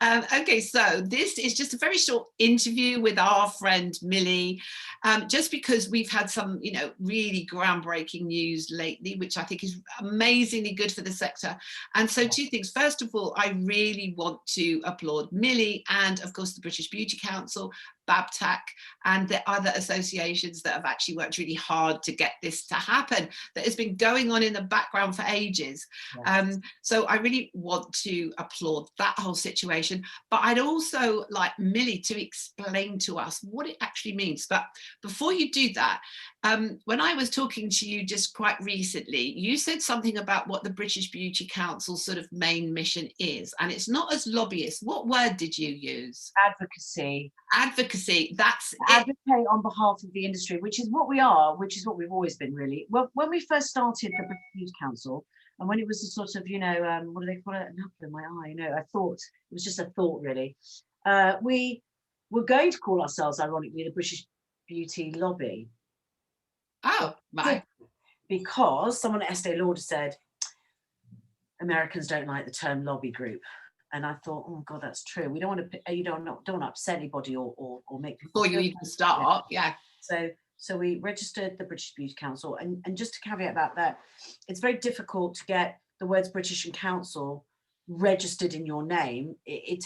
Okay, so this is just a very short interview with our friend Millie, just because we've had some, really groundbreaking news lately, which I think is amazingly good for the sector. And so two things. First of all, I really want to applaud Millie and, of course, the British Beauty Council, BABTAC, and the other associations that have actually worked really hard to get this to happen, that has been going on in the background for ages. Yes. So I really want to applaud that whole situation. But I'd also like Millie to explain to us what it actually means. But before you do that, when I was talking to you just quite recently, you said something about what the British Beauty Council's sort of main mission is, and it's not as lobbyists. What word did you use? Advocacy. Advocacy, that's it. Advocate on behalf of the industry, which is what we are, which is what we've always been, really. Well, when we first started the British Beauty Council, and when it was a sort of, what do they call it? An apple in my eye. I thought it was just a thought, really. We were going to call ourselves, ironically, the British Beauty Lobby. Oh, right. Because someone at Estee Lauder said, Americans don't like the term lobby group. And I thought, oh God, that's true. We don't want to, don't want to upset anybody or make people. Before you even start, yeah. So we registered the British Beauty Council, and just to caveat that, it's very difficult to get the words British and Council registered in your name. You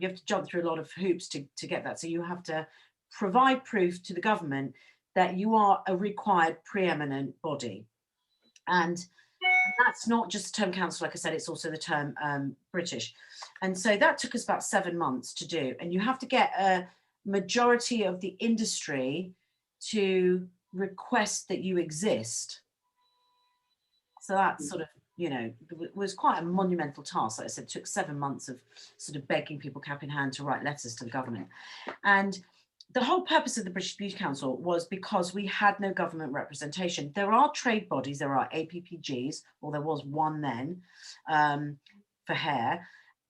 have to jump through a lot of hoops to get that. So you have to provide proof to the government that you are a required preeminent body. And that's not just the term council, like I said, it's also the term British. And so that took us about 7 months to do. And you have to get a majority of the industry to request that you exist. So that's sort of, was quite a monumental task. Like I said, it took 7 months of sort of begging people cap in hand to write letters to the government. And the whole purpose of the British Beauty Council was because we had no government representation. There are trade bodies, there are APPGs, or there was one then for hair,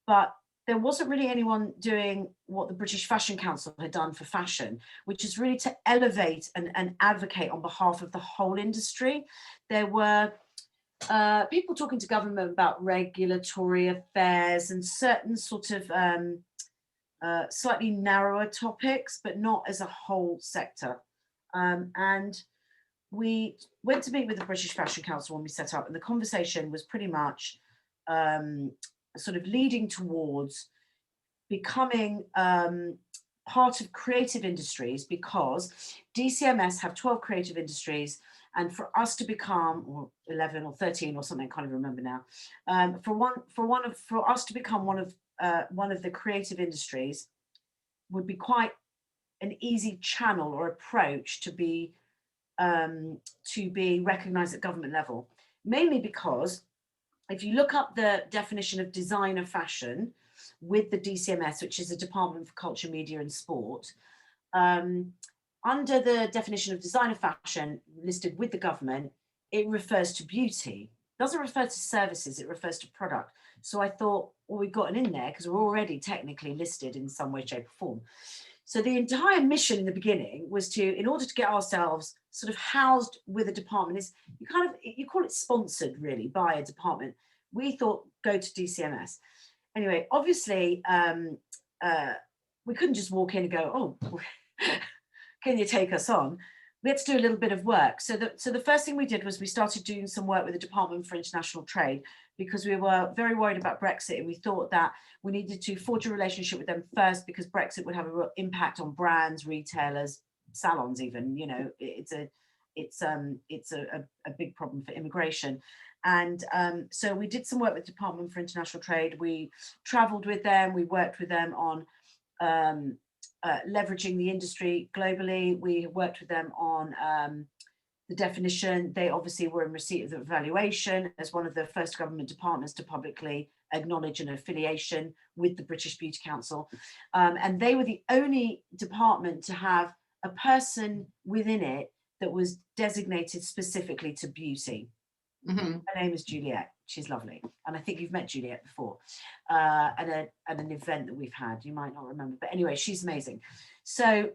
but there wasn't really anyone doing what the British Fashion Council had done for fashion, which is really to elevate and advocate on behalf of the whole industry. There were people talking to government about regulatory affairs and certain sort of slightly narrower topics, but not as a whole sector. And we went to meet with the British Fashion Council when we set up, and the conversation was pretty much sort of leading towards becoming part of creative industries, because DCMS have 12 creative industries, and for us to become, or 11 or 13 or something, I can't even remember now, for us to become one of the creative industries would be quite an easy channel or approach to be recognised at government level, mainly because if you look up the definition of designer fashion with the DCMS, which is the Department for Culture, Media and Sport, under the definition of designer fashion listed with the government, it refers to beauty. It doesn't refer to services, it refers to product. So I thought, well, we've got an in there because we're already technically listed in some way, shape or form. So the entire mission in the beginning was to, in order to get ourselves sort of housed with a department, is you call it sponsored really by a department. We thought, go to DCMS. Anyway, obviously, we couldn't just walk in and go, oh, can you take us on? We had to do a little bit of work. So the first thing we did was we started doing some work with the Department for International Trade, because we were very worried about Brexit, and we thought that we needed to forge a relationship with them first, because Brexit would have a real impact on brands, retailers, salons even. It's a big problem for immigration. And so we did some work with the Department for International Trade. We travelled with them, we worked with them on leveraging the industry globally. We worked with them on the definition. They obviously were in receipt of the evaluation as one of the first government departments to publicly acknowledge an affiliation with the British Beauty Council. And they were the only department to have a person within it that was designated specifically to beauty. Mm-hmm. Her name is Juliet. She's lovely. And I think you've met Juliet before at an event that we've had. You might not remember, but anyway, she's amazing. So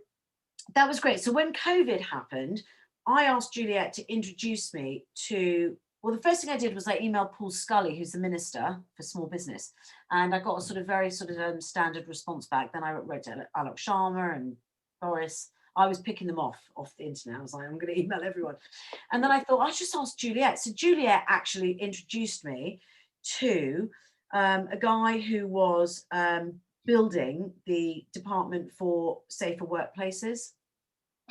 that was great. So when COVID happened, I asked Juliet to introduce me to Well, the first thing I did was I emailed Paul Scully, who's the Minister for Small Business, and I got a sort of very standard response back. Then I wrote to Alok Sharma and Boris. I was picking them off the internet. I was like, I'm going to email everyone. And then I thought, I'll just ask Juliet. So Juliet actually introduced me to a guy who was building the Department for Safer Workplaces,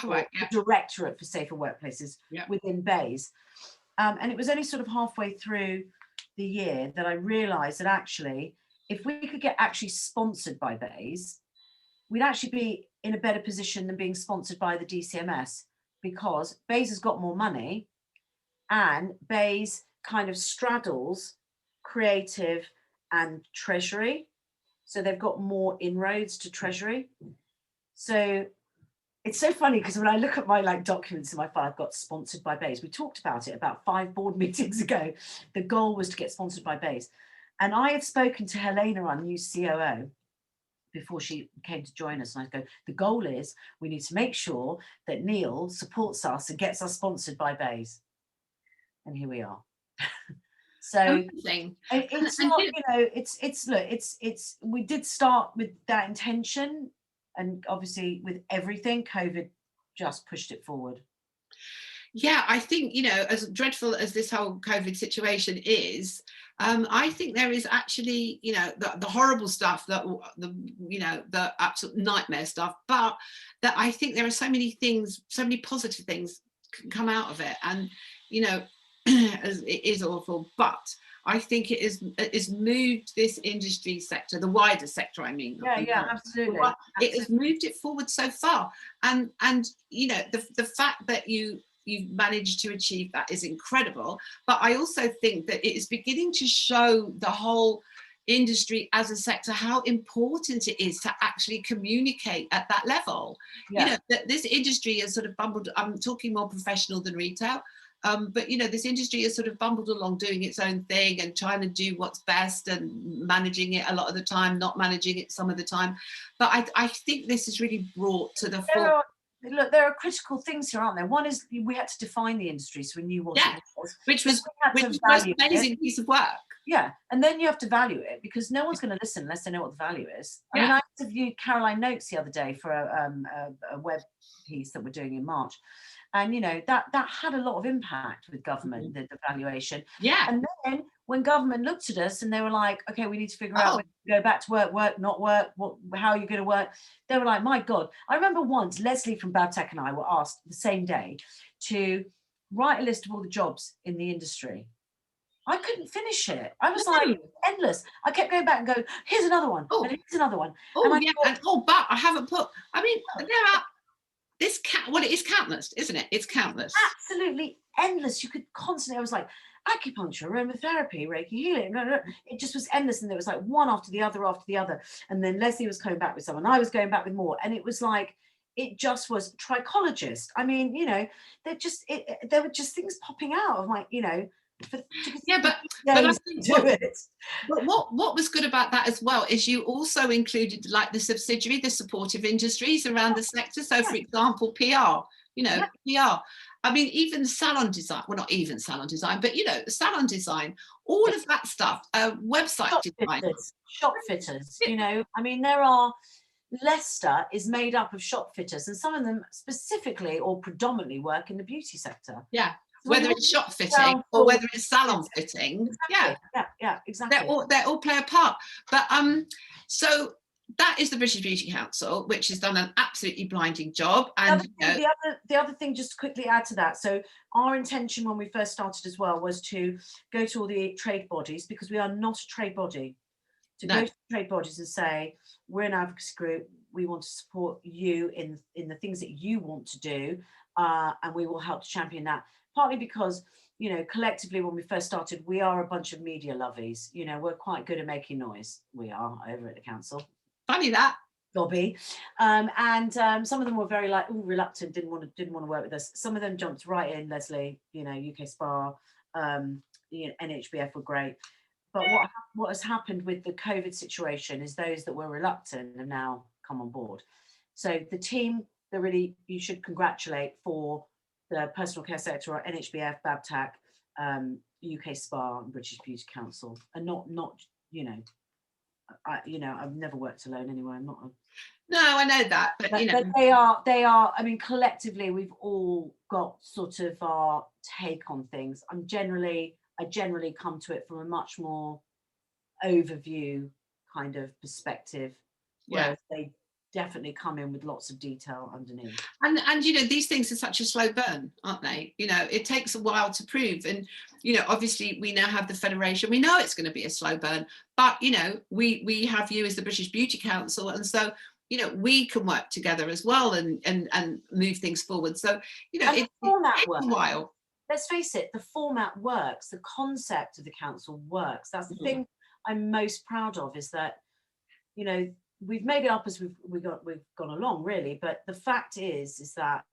the Directorate for Safer Workplaces within BEIS. And it was only sort of halfway through the year that I realised that actually, if we could get actually sponsored by BEIS, we'd actually be in a better position than being sponsored by the DCMS, because BEIS has got more money and BEIS kind of straddles creative and treasury. So they've got more inroads to treasury. So it's so funny because when I look at my documents in my file, I've got sponsored by BEIS. We talked about it about 5 board meetings ago. The goal was to get sponsored by BEIS. And I had spoken to Helena, our new COO, before she came to join us, and I go, the goal is we need to make sure that Neil supports us and gets us sponsored by BEIS. And here we are. So it's not, it's we did start with that intention, and obviously with everything, COVID just pushed it forward. Yeah, I think, as dreadful as this whole COVID situation is, I think there is actually, the horrible stuff, the absolute nightmare stuff, but that I think there are so many things, so many positive things can come out of it. And, as it is awful, but I think it is moved this industry sector, the wider sector, I mean. Yeah, absolutely. It has moved it forward so far. And the fact that you've managed to achieve that is incredible. But I also think that it is beginning to show the whole industry as a sector how important it is to actually communicate at that level. That this industry has sort of bumbled. I'm talking more professional than retail. But this industry has sort of bumbled along doing its own thing and trying to do what's best and managing it a lot of the time, not managing it some of the time. But I think this is really brought to the fore. Look, there are critical things here, aren't there? One is we had to define the industry, so we knew what it was. Which was the most amazing piece of work. Yeah, and then you have to value it, because no one's going to listen unless they know what the value is. I mean, I interviewed Caroline Noakes the other day for a web piece that we're doing in March. And, that had a lot of impact with government, the valuation. Yeah. And then when government looked at us and they were like, okay, we need to figure out when to go back to work, not work, how are you going to work? They were like, my God. I remember once Leslie from Babtech and I were asked the same day to write a list of all the jobs in the industry. I couldn't finish it. I was like, endless. I kept going back and go, here's another one. And here's another one. But I haven't put, I mean, there are, it is countless, isn't it? It's countless. Absolutely endless. You could constantly, I was like, acupuncture, aromatherapy, Reiki healing. It just was endless. And there was like one after the other. And then Leslie was coming back with someone. I was going back with more. And it was like, it just was trichologist. I mean, there were just things popping out of my, but what was good about that as well is you also included like the subsidiary, the supportive industries around the sector. So for example, PR, PR. I mean, even salon design, well, not even salon design, but salon design, all of that stuff, website design. Shop fitters, I mean, Leicester is made up of shop fitters, and some of them specifically or predominantly work in the beauty sector. Yeah. Whether it's shop fitting or whether it's salon fitting, exactly. They all play a part. But so that is the British Beauty Council, which has done an absolutely blinding job. And the other thing, just to quickly add to that, so our intention when we first started as well was to go to all the trade bodies, because we are not a trade body. Go to trade bodies and say, we're an advocacy group, we want to support you in the things that you want to do, and we will help to champion that. Partly because, collectively, when we first started, we are a bunch of media lovies. We're quite good at making noise. We are over at the council. Funny that. Dobby. And some of them were very reluctant, didn't want to work with us. Some of them jumped right in, Leslie, UK Spa, NHBF were great. But what has happened with the COVID situation is those that were reluctant have now come on board. So the team that really you should congratulate for the personal care sector, or NHBF, Babtac, UK Spa and British Beauty Council, and not I've never worked alone anyway. I'm not. No, I know that, but But they are. I mean, collectively, we've all got sort of our take on things. I generally come to it from a much more overview kind of perspective, whereas they definitely come in with lots of detail underneath. And these things are such a slow burn, aren't they? It takes a while to prove, and obviously we now have the federation. We know it's going to be a slow burn, but we have you as the British Beauty Council, and so we can work together as well and move things forward. So it takes a while. Let's face it, the format works, the concept of the council works. That's the thing I'm most proud of, is that we've made it up as we've gone along, really. But the fact is that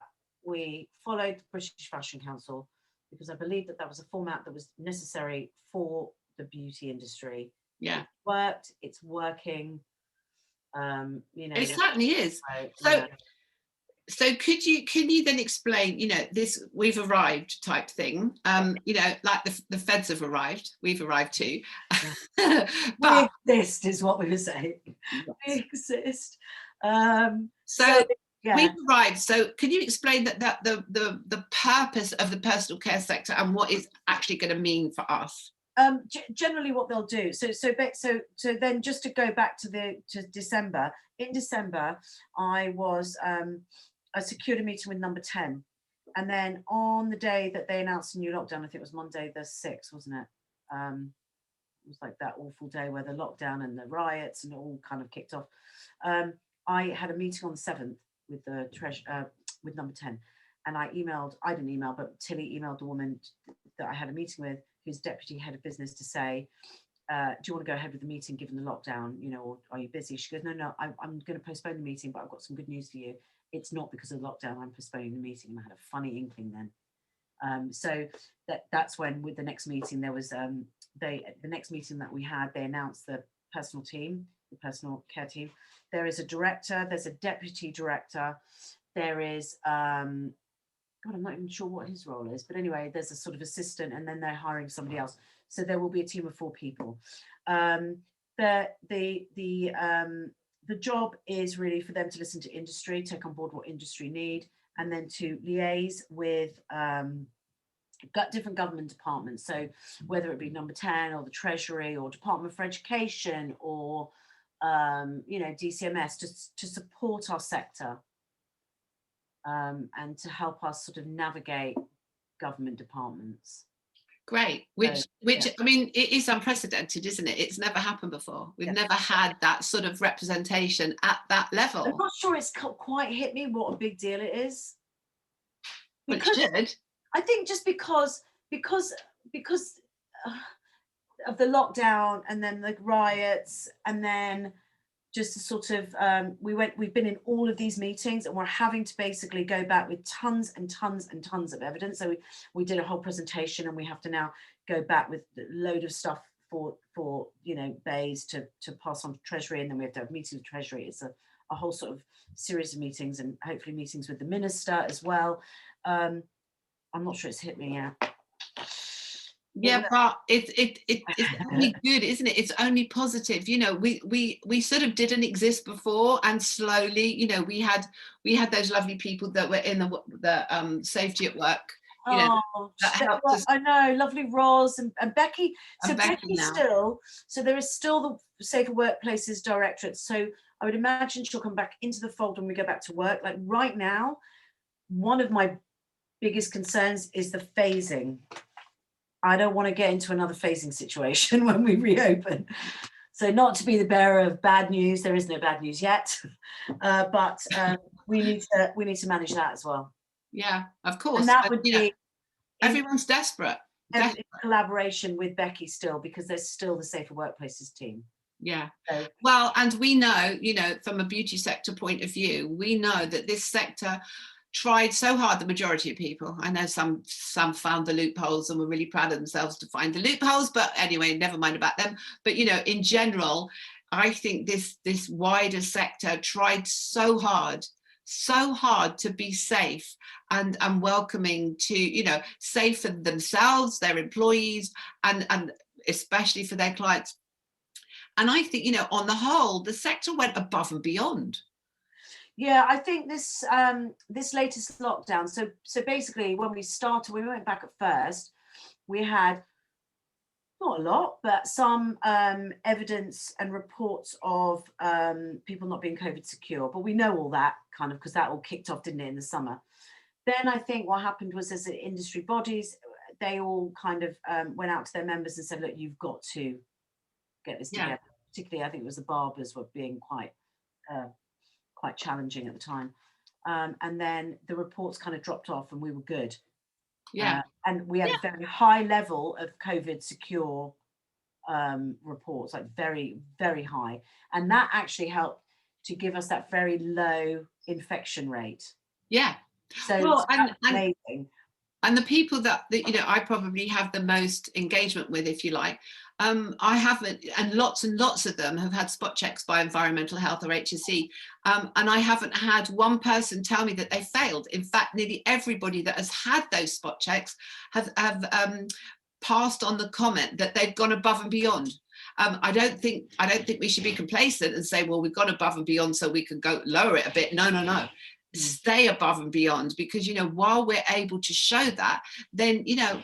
we followed the British Fashion Council because I believe that was a format that was necessary for the beauty industry. Yeah, it worked. It's working. It certainly is. So can you then explain, this "we've arrived" type thing? Like the feds have arrived, we've arrived too. But we exist, is what we were saying. We exist. We've arrived. So can you explain that the purpose of the personal care sector and what it's actually going to mean for us? Generally, what they'll do. So then, just to go back to December. In December, I secured a meeting with Number 10, and then on the day that they announced a new lockdown, I think it was Monday the 6th, wasn't it? It was like that awful day where the lockdown and the riots and it all kind of kicked off. I had a meeting on the 7th with the with Number 10, and I didn't email, but Tilly emailed the woman that I had a meeting with, who's deputy head of business, to say, do you want to go ahead with the meeting given the lockdown, or are you busy? She goes, no, I'm going to postpone the meeting, but I've got some good news for you. It's not because of the lockdown I'm postponing the meeting. And I had a funny inkling then. So that's when, with the next meeting, there was the next meeting that we had, they announced the personal care team. There is a director, there's a deputy director, there is God, I'm not even sure what his role is, but anyway, there's a sort of assistant, and then they're hiring somebody else. So there will be a team of 4 people. The job is really for them to listen to industry, take on board what industry need, and then to liaise with different government departments. So whether it be Number 10 or the Treasury or Department for Education or DCMS, to support our sector and to help us sort of navigate government departments. Great, which I mean, it is unprecedented, isn't it? It's never happened before. We've never had that sort of representation at that level. I'm not sure it's quite hit me what a big deal it is. Because it should. I think just because of the lockdown and then the riots, and then just sort of we've been in all of these meetings, and we're having to basically go back with tons and tons and tons of evidence. So we did a whole presentation, and we have to now go back with a load of stuff for BEIS to pass on to Treasury, and then we have to have meetings with Treasury. It's a whole sort of series of meetings, and hopefully meetings with the minister as well. I'm not sure it's hit me yet. Yeah, but it's only good, isn't it? It's only positive. We sort of didn't exist before, and slowly, we had those lovely people that were in the safety at work. I know, lovely Roz and Becky. So Becky still. So there is still the Safer Workplaces Directorate. So I would imagine she'll come back into the fold when we go back to work. Like right now, one of my biggest concerns is the phasing. I don't want to get into another phasing situation when we reopen. So not to be the bearer of bad news, there is no bad news yet, but we need to manage that as well. Yeah, of course. And that would be everyone's desperate. In collaboration with Becky still, because there's still the Safer Workplaces team. Yeah. So. Well, and we know, from a beauty sector point of view, we know that this sector tried so hard, the majority of people. I know some found the loopholes and were really proud of themselves to find the loopholes, but anyway, never mind about them. But in general, I think this wider sector tried so hard so hard to be safe and welcoming to, you know, safe for themselves, their employees, and especially for their clients. And I think, you know, on the whole, the sector went above and beyond. Yeah, I think this this latest lockdown. So basically, when we went back at first, we had not a lot, but some evidence and reports of people not being COVID secure. But we know all that kind of, because that all kicked off, didn't it, in the summer? Then I think what happened was, as the industry bodies, they all kind of went out to their members and said, look, you've got to get this together. Particularly, I think it was the barbers were being quite challenging at the time. And then the reports kind of dropped off and we were good. And we had a very high level of COVID secure reports, like very, very high. And that actually helped to give us that very low infection rate. Yeah. So well, amazing. And the people that, you know, I probably have the most engagement with, if you like, I haven't, and lots of them have had spot checks by environmental health or HSE, and I haven't had one person tell me that they failed. In fact, nearly everybody that has had those spot checks have passed on the comment that they've gone above and beyond. I don't think we should be complacent and say, well, we've gone above and beyond so we can go lower it a bit. No. Stay above and beyond, because, you know, while we're able to show that, then, you know,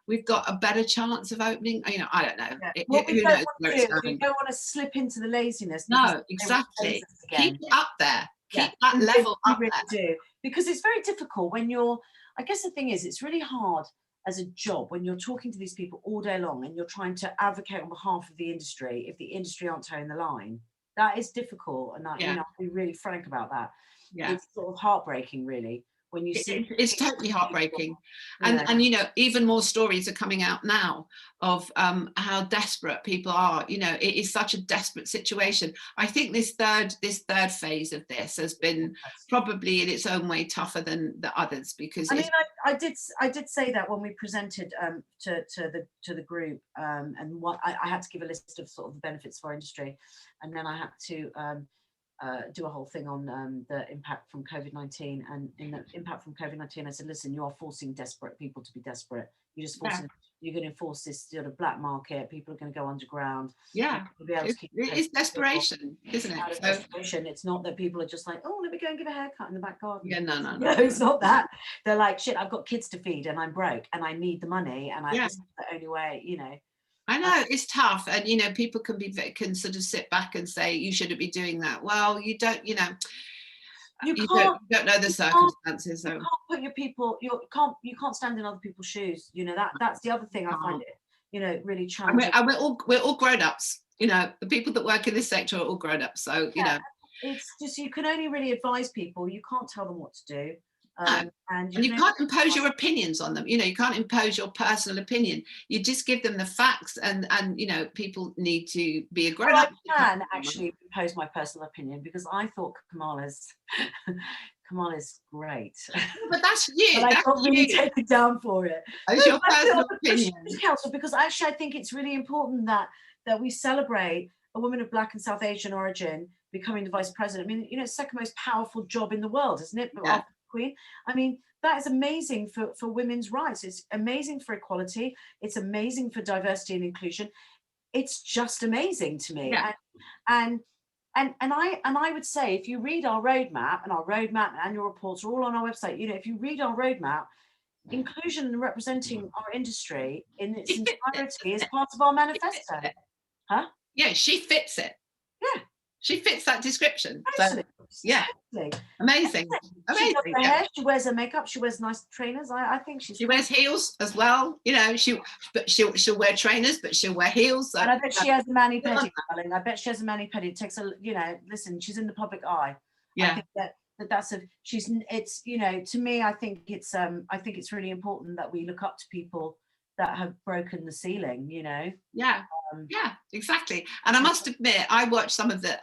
we've got a better chance of opening. You know, I don't know. Yeah. What we don't want to do, we don't want to slip into the laziness. No, exactly. Keep it up there. Keep that level up really there. Do, because it's very difficult when you're, I guess the thing is, it's really hard as a job when you're talking to these people all day long and you're trying to advocate on behalf of the industry, if the industry aren't toeing the line. That is difficult, and that, you know, I'll be really frank about that. Yeah. It's sort of heartbreaking, really, when you see it's totally heartbreaking. And you know, even more stories are coming out now of how desperate people are. You know, it is such a desperate situation. I think this third phase of this has been probably in its own way tougher than the others, because I mean, I did say that when we presented to the group, and what I had to give a list of sort of the benefits for our industry, and then I had to do a whole thing on the impact from COVID-19. And in the impact from COVID-19, I said, listen, you are forcing desperate people to be desperate. You're just forcing, you're going to enforce this sort of black market. People are going to go underground. Yeah, it's desperation, isn't it? So, desperation. It's not that people are just like, oh, let me go and give a haircut in the back garden. Yeah, no, it's not that. They're like, shit, I've got kids to feed and I'm broke and I need the money, and this is the only way, you know. I know it's tough, and you know, people can sort of sit back and say you shouldn't be doing that. Well, you don't, you know, you don't know the circumstances. So you can't put your people, you can't stand in other people's shoes. You know, that's the other thing I find it, you know, really challenging. And we're all grown ups. You know, the people that work in this sector are all grown ups. So you know, it's just, you can only really advise people. You can't tell them what to do. And you can't impose your opinions on them. You know, you can't impose your personal opinion. You just give them the facts, and you know, people need to be a grown up. I can actually impose my personal opinion, because I thought Kamala's great. But that's you. But I got really taken down for it. That's your personal opinion. Council, because actually I think it's really important that we celebrate a woman of Black and South Asian origin becoming the vice president. I mean, you know, it's the second most powerful job in the world, isn't it? Yeah. Queen. I mean, that is amazing for women's rights. It's amazing for equality. It's amazing for diversity and inclusion. It's just amazing to me. Yeah. And I would say, if you read our roadmap, and and annual reports are all on our website, you know, if you read our roadmap, inclusion and representing our industry in its entirety is part of our manifesto. Huh? Yeah, she fits it. Yeah. She fits that description. So, yeah, amazing. She does her hair, she wears her makeup, she wears nice trainers. I think she wears heels as well. You know, she'll wear trainers, but she'll wear heels. So. And I bet she has a mani-pedi, darling. I bet she has a mani-pedi. It takes a, you know, listen, she's in the public eye. Yeah. I think that's it's, you know, to me, I think it's really important that we look up to people that have broken the ceiling, you know. Yeah. Yeah, exactly. And I must admit, I watched some of the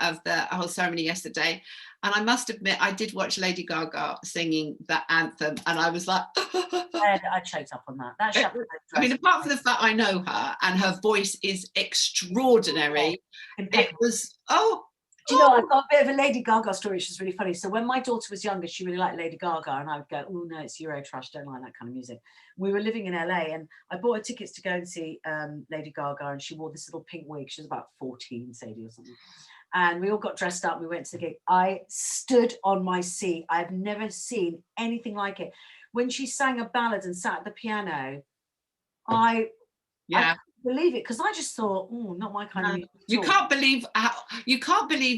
whole ceremony yesterday, and I must admit, I did watch Lady Gaga singing that anthem, and I was like, I choked up on that. I mean, apart from the fact I know her and her voice is extraordinary, it was Do you know, I've got a bit of a Lady Gaga story, which is really funny. So when my daughter was younger, she really liked Lady Gaga, and I would go, oh no, it's Euro trash, don't like that kind of music. We were living in LA, and I bought her tickets to go and see Lady Gaga, and she wore this little pink wig. She was about 14, Sadie, or something. And we all got dressed up. We went to the gig. I stood on my seat. I've never seen anything like it. When she sang a ballad and sat at the piano, I couldn't believe it, because I just thought, oh, not my kind of music. You can't believe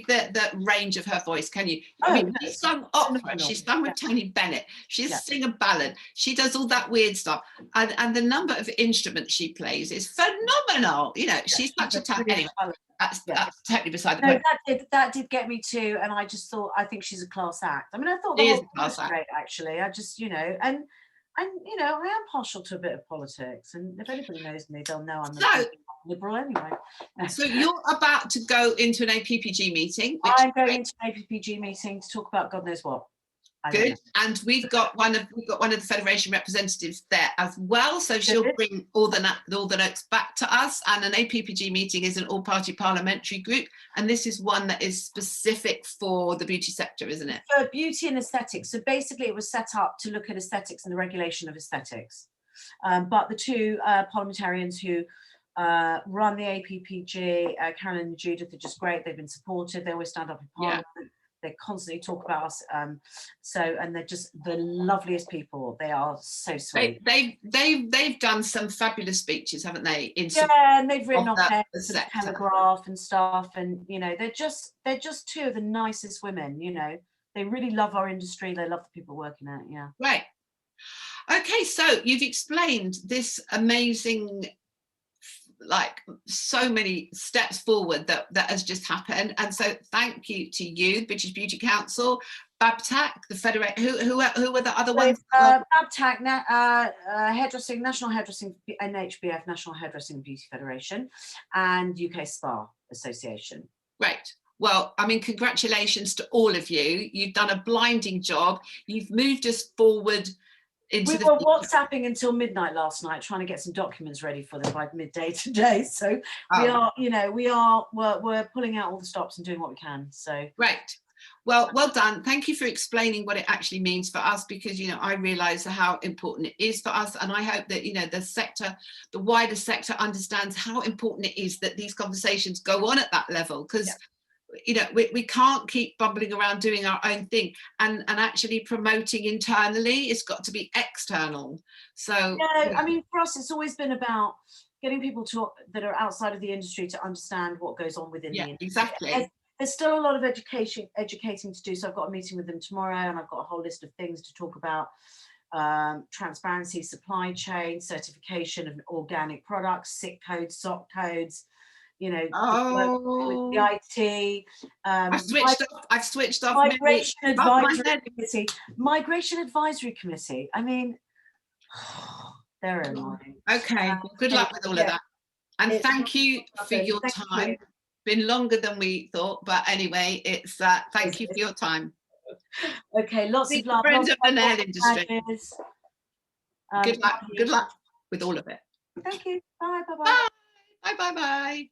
the range of her voice, can you? I mean, she sung opera, she's sung with Tony Bennett, she's sing a ballad, she does all that weird stuff, and the number of instruments she plays is phenomenal. You know, she's such a talent. Anyway, that's totally beside the point. That did get me too, and I just thought, I think she's a class act. I mean, I thought She the is whole thing was great, actually. I just, you know, and you know, I am partial to a bit of politics, and if anybody knows me, they'll know I'm a liberal anyway. So you're about to go into an APPG meeting. I'm going into an APPG meeting to talk about God knows what. Good, and we've got one of the Federation representatives there as well, so she'll bring all the notes back to us. And an APPG meeting is an all-party parliamentary group, and this is one that is specific for the beauty sector, isn't it? For beauty and aesthetics. So basically, it was set up to look at aesthetics and the regulation of aesthetics. But the two parliamentarians who run the APPG, Carolyn and Judith, are just great. They've been supportive. They always stand up in Parliament. They constantly talk about us, and they're just the loveliest people. They are so sweet. They've done some fabulous speeches, haven't they? And they've written on the Telegraph and stuff, and you know, they're just two of the nicest women. You know, they really love our industry. They love the people working at it. Yeah. Right. Okay, so you've explained this amazing, like, so many steps forward that has just happened, and so thank you to you, British Beauty Council, BABTAC, the Federation. Who were the other ones? BABTAC, hairdressing, National Hairdressing, NHBF, National Hairdressing and Beauty Federation, and UK Spa Association. Great. Well, I mean, congratulations to all of you. You've done a blinding job. You've moved us forward. We were WhatsApping until midnight last night, trying to get some documents ready for them by midday today. So we are, you know, we're pulling out all the stops and doing what we can. So great. Well done. Thank you for explaining what it actually means for us, because, you know, I realise how important it is for us, and I hope that, you know, the wider sector understands how important it is that these conversations go on at that level, because you know, we can't keep bumbling around doing our own thing, and actually promoting internally. It's got to be external. So I mean, for us, it's always been about getting people that are outside of the industry to understand what goes on within the industry. Exactly. There's still a lot of educating to do. So I've got a meeting with them tomorrow, and I've got a whole list of things to talk about. Transparency, supply chain, certification of organic products, SIC codes, SOC codes, you know, with the IT. I've switched off. Migration Advisory Committee. I mean, they're annoying. Okay, well, good luck with all of that. And thank you for your time. Been longer than we thought, but anyway, it's thank you for your time. Okay, lots of love. Friend of the nail industry. Good luck with all of it. Thank you. Bye. Bye. Bye. Bye. Bye. Bye.